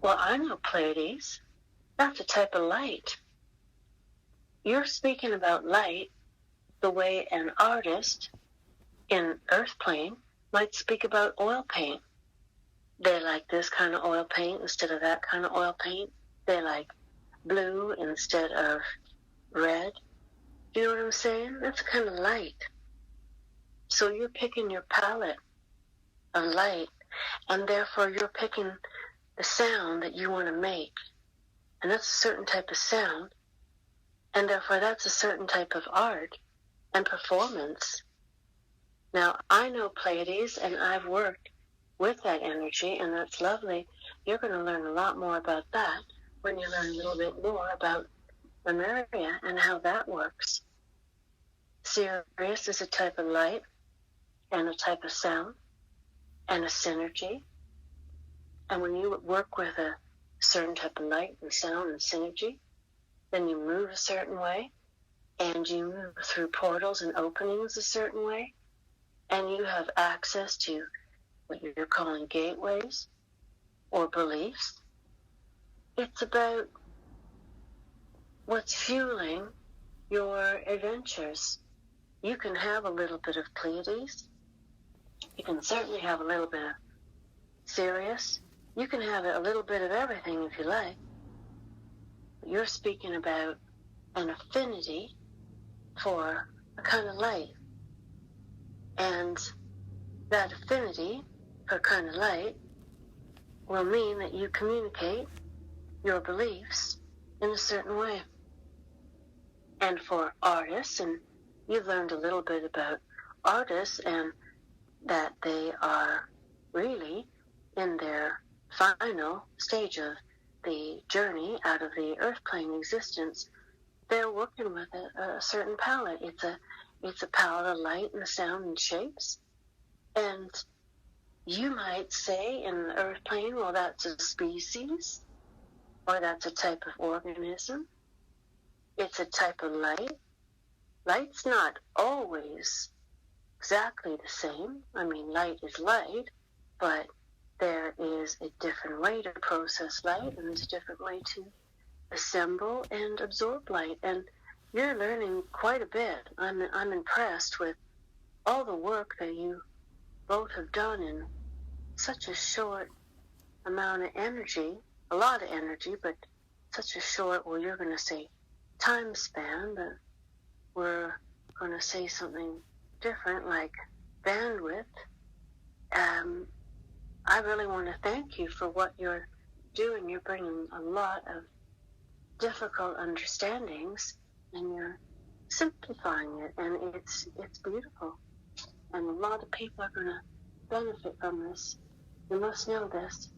Well, I know Pleiades. That's a type of light. You're speaking about light the way an artist in earth plane might speak about oil paint. They like this kind of oil paint instead of that kind of oil paint. They like blue instead of red. You know what I'm saying? That's kind of light. So you're picking your palette of light, and therefore you're picking the sound that you want to make. And that's a certain type of sound, and therefore that's a certain type of art and performance. Now, I know Pleiades, and I've worked with that energy, and that's lovely. You're going to learn a lot more about that when you learn a little bit more about Lemuria and how that works. Sirius is a type of light and a type of sound and a synergy. And when you work with a certain type of light and sound and synergy, then you move a certain way, and you move through portals and openings a certain way, and you have access to what you're calling gateways or beliefs. It's about what's fueling your adventures. You can have a little bit of Pleiades. You can certainly have a little bit of Sirius. You can have a little bit of everything if you like. You're speaking about an affinity for a kind of light. And that affinity for a kind of light will mean that you communicate your beliefs in a certain way. And for artists, and you've learned a little bit about artists, and that they are really in their final stage of the journey out of the earth plane existence. They're working with a certain palette. It's a palette of light and sound and shapes. And you might say in the earth plane, well, that's a species, or that's a type of organism. It's a type of light. Light's not always exactly the same. I mean, light is light, but there is a different way to process light, and there's a different way to assemble and absorb light. And you're learning quite a bit. I'm impressed with all the work that you both have done in such a short amount of energy, a lot of energy, but such a short, well, you're going to say time span, but we're going to say something different like bandwidth. I really want to thank you for what you're doing. You're bringing a lot of difficult understandings, and you're simplifying it, and it's beautiful. And a lot of people are going to benefit from this. You must know this.